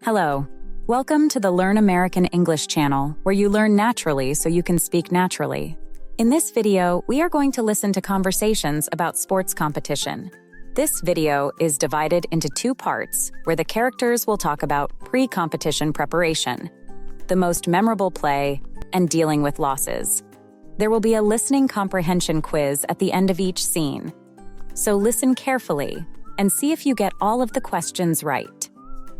Hello. Welcome to the Learn American English channel, where you learn naturally so you can speak naturally. In this video, we are going to listen to conversations about sports competition. This video is divided into two parts, where the characters will talk about pre-competition preparation, the most memorable play, and dealing with losses. There will be a listening comprehension quiz at the end of each scene. So listen carefully and see if you get all of the questions right.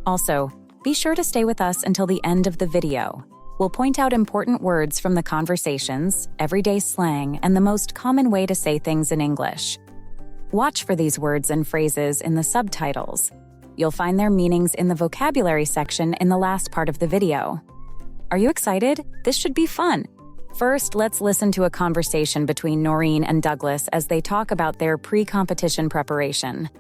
Also, be sure to stay with us until the end of the video. We'll point out important words from the conversations, everyday slang, and the most common way to say things in English. Watch for these words and phrases in the subtitles. You'll find their meanings in the vocabulary section in the last part of the video. Are you excited? This should be fun. First, let's listen to a conversation between Noreen and Douglas as they talk about their pre-competition preparation.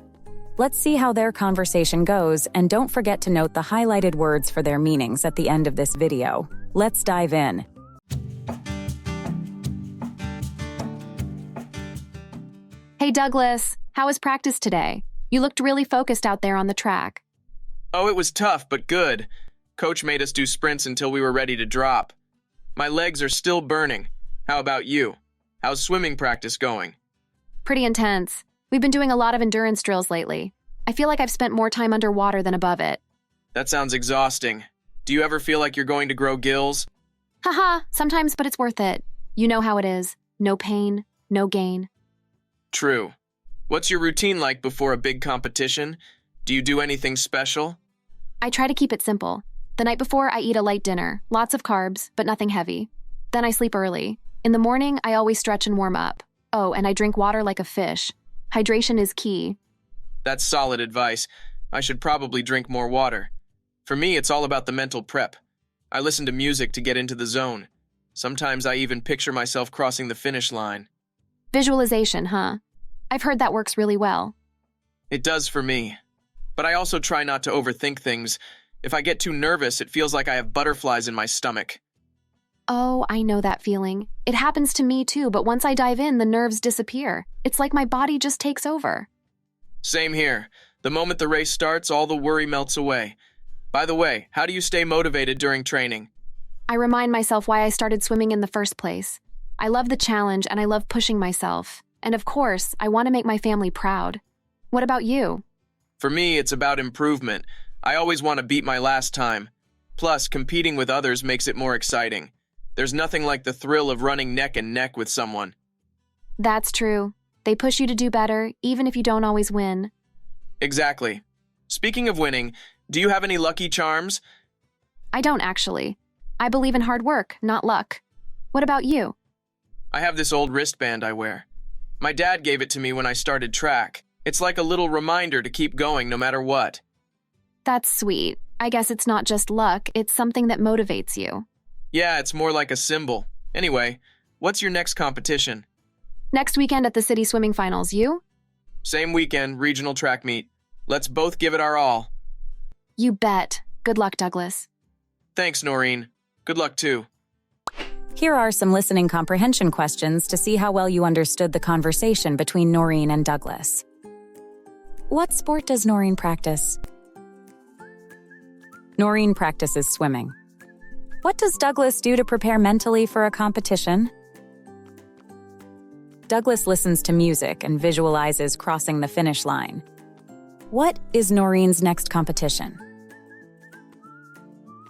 Let's see how their conversation goes, and don't forget to note the highlighted words for their meanings at the end of this video. Let's dive in. Hey Douglas, how was practice today? You looked really focused out there on the track. Oh, it was tough, but good. Coach made us do sprints until we were ready to drop. My legs are still burning. How about you? How's swimming practice going? Pretty intense. We've been doing a lot of endurance drills lately. I feel like I've spent more time underwater than above it. That sounds exhausting. Do you ever feel like you're going to grow gills? Haha, sometimes, but it's worth it. You know how it is. No pain, no gain. True. What's your routine like before a big competition? Do you do anything special? I try to keep it simple. The night before, I eat a light dinner, lots of carbs, but nothing heavy. Then I sleep early. In the morning, I always stretch and warm up. Oh, and I drink water like a fish. Hydration is key. That's solid advice. I should probably drink more water. For me, it's all about the mental prep. I listen to music to get into the zone. Sometimes I even picture myself crossing the finish line. Visualization, huh? I've heard that works really well. It does for me. But I also try not to overthink things. If I get too nervous, it feels like I have butterflies in my stomach. Oh, I know that feeling. It happens to me too, but once I dive in, the nerves disappear. It's like my body just takes over. Same here. The moment the race starts, all the worry melts away. By the way, how do you stay motivated during training? I remind myself why I started swimming in the first place. I love the challenge and I love pushing myself. And of course, I want to make my family proud. What about you? For me, it's about improvement. I always want to beat my last time. Plus, competing with others makes it more exciting. There's nothing like the thrill of running neck and neck with someone. That's true. They push you to do better, even if you don't always win. Exactly. Speaking of winning, do you have any lucky charms? I don't actually. I believe in hard work, not luck. What about you? I have this old wristband I wear. My dad gave it to me when I started track. It's like a little reminder to keep going no matter what. That's sweet. I guess it's not just luck, it's something that motivates you. Yeah, it's more like a symbol. Anyway, what's your next competition? Next weekend at the city swimming finals, you? Same weekend, regional track meet. Let's both give it our all. You bet. Good luck, Douglas. Thanks, Noreen. Good luck too. Here are some listening comprehension questions to see how well you understood the conversation between Noreen and Douglas. What sport does Noreen practice? Noreen practices swimming. What does Douglas do to prepare mentally for a competition? Douglas listens to music and visualizes crossing the finish line. What is Noreen's next competition?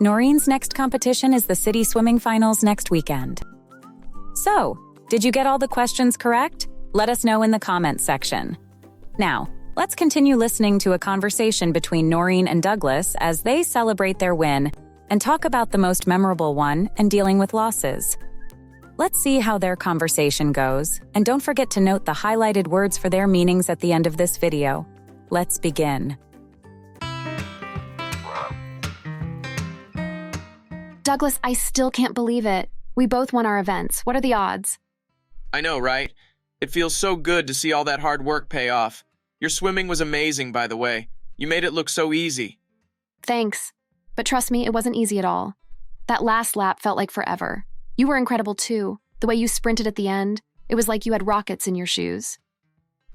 Noreen's next competition is the city swimming finals next weekend. So, did you get all the questions correct? Let us know in the comments section. Now, let's continue listening to a conversation between Noreen and Douglas as they celebrate their win and talk about the most memorable one and dealing with losses. Let's see how their conversation goes, and don't forget to note the highlighted words for their meanings at the end of this video. Let's begin. Douglas, I still can't believe it. We both won our events. What are the odds? I know, right? It feels so good to see all that hard work pay off. Your swimming was amazing, by the way. You made it look so easy. Thanks. But trust me, it wasn't easy at all. That last lap felt like forever. You were incredible too. The way you sprinted at the end, it was like you had rockets in your shoes.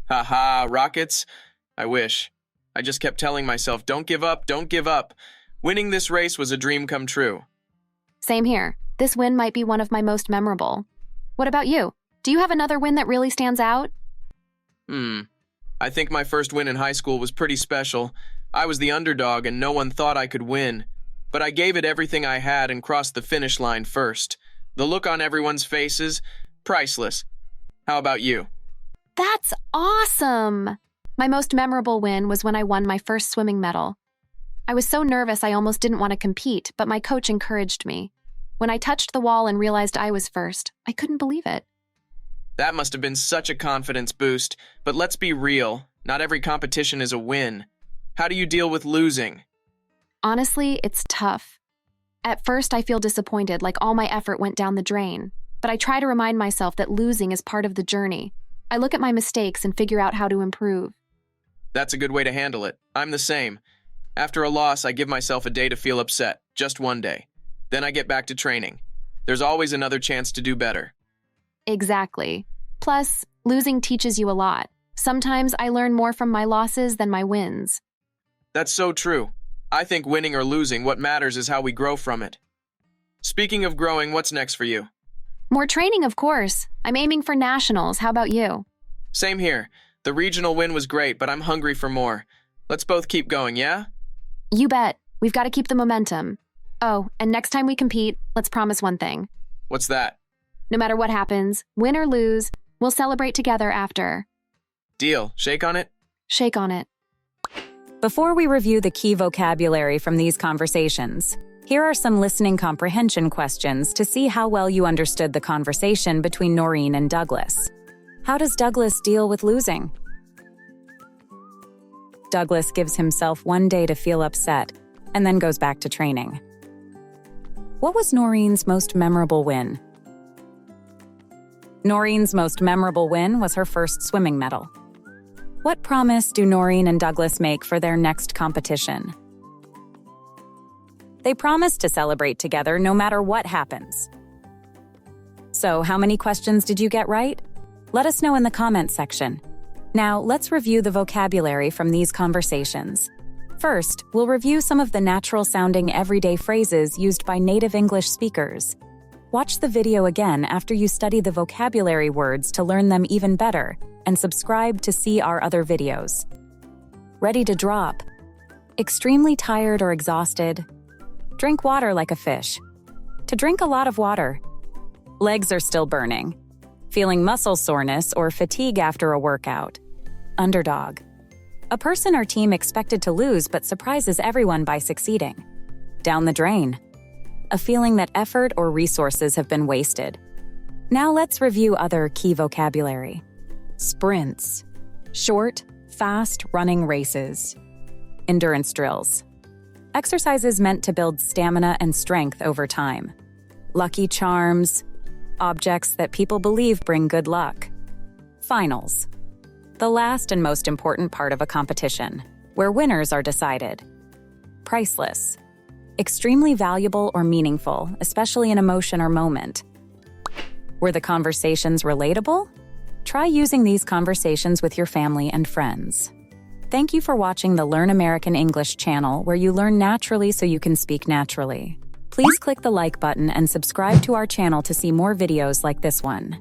Haha, rockets? I wish. I just kept telling myself, don't give up, don't give up. Winning this race was a dream come true. Same here. This win might be one of my most memorable. What about you? Do you have another win that really stands out? I think my first win in high school was pretty special. I was the underdog and no one thought I could win. But I gave it everything I had and crossed the finish line first. The look on everyone's faces, priceless. How about you? That's awesome! My most memorable win was when I won my first swimming medal. I was so nervous I almost didn't want to compete, but my coach encouraged me. When I touched the wall and realized I was first, I couldn't believe it. That must have been such a confidence boost, but let's be real, not every competition is a win. How do you deal with losing? Honestly, it's tough. At first, I feel disappointed, like all my effort went down the drain. But I try to remind myself that losing is part of the journey. I look at my mistakes and figure out how to improve. That's a good way to handle it. I'm the same. After a loss, I give myself a day to feel upset, just one day. Then I get back to training. There's always another chance to do better. Exactly. Plus, losing teaches you a lot. Sometimes I learn more from my losses than my wins. That's so true. I think winning or losing, what matters is how we grow from it. Speaking of growing, what's next for you? More training, of course. I'm aiming for nationals. How about you? Same here. The regional win was great, but I'm hungry for more. Let's both keep going, yeah? You bet. We've got to keep the momentum. Oh, and next time we compete, let's promise one thing. What's that? No matter what happens, win or lose, we'll celebrate together after. Deal. Shake on it? Shake on it. Before we review the key vocabulary from these conversations, here are some listening comprehension questions to see how well you understood the conversation between Noreen and Douglas. How does Douglas deal with losing? Douglas gives himself one day to feel upset and then goes back to training. What was Noreen's most memorable win? Noreen's most memorable win was her first swimming medal. What promise do Noreen and Douglas make for their next competition? They promise to celebrate together no matter what happens. So, how many questions did you get right? Let us know in the comments section. Now, let's review the vocabulary from these conversations. First, we'll review some of the natural-sounding everyday phrases used by native English speakers. Watch the video again after you study the vocabulary words to learn them even better, and subscribe to see our other videos. Ready to drop? Extremely tired or exhausted? Drink water like a fish. To drink a lot of water. Legs are still burning. Feeling muscle soreness or fatigue after a workout. Underdog. A person or team expected to lose but surprises everyone by succeeding. Down the drain. A feeling that effort or resources have been wasted. Now let's review other key vocabulary. Sprints. Short, fast running races. Endurance drills. Exercises meant to build stamina and strength over time. Lucky charms. Objects that people believe bring good luck. Finals. The last and most important part of a competition, where winners are decided. Priceless. Extremely valuable or meaningful, especially an emotion or moment. Were the conversations relatable? Try using these conversations with your family and friends. Thank you for watching the Learn American English channel, where you learn naturally so you can speak naturally. Please click the like button and subscribe to our channel to see more videos like this one.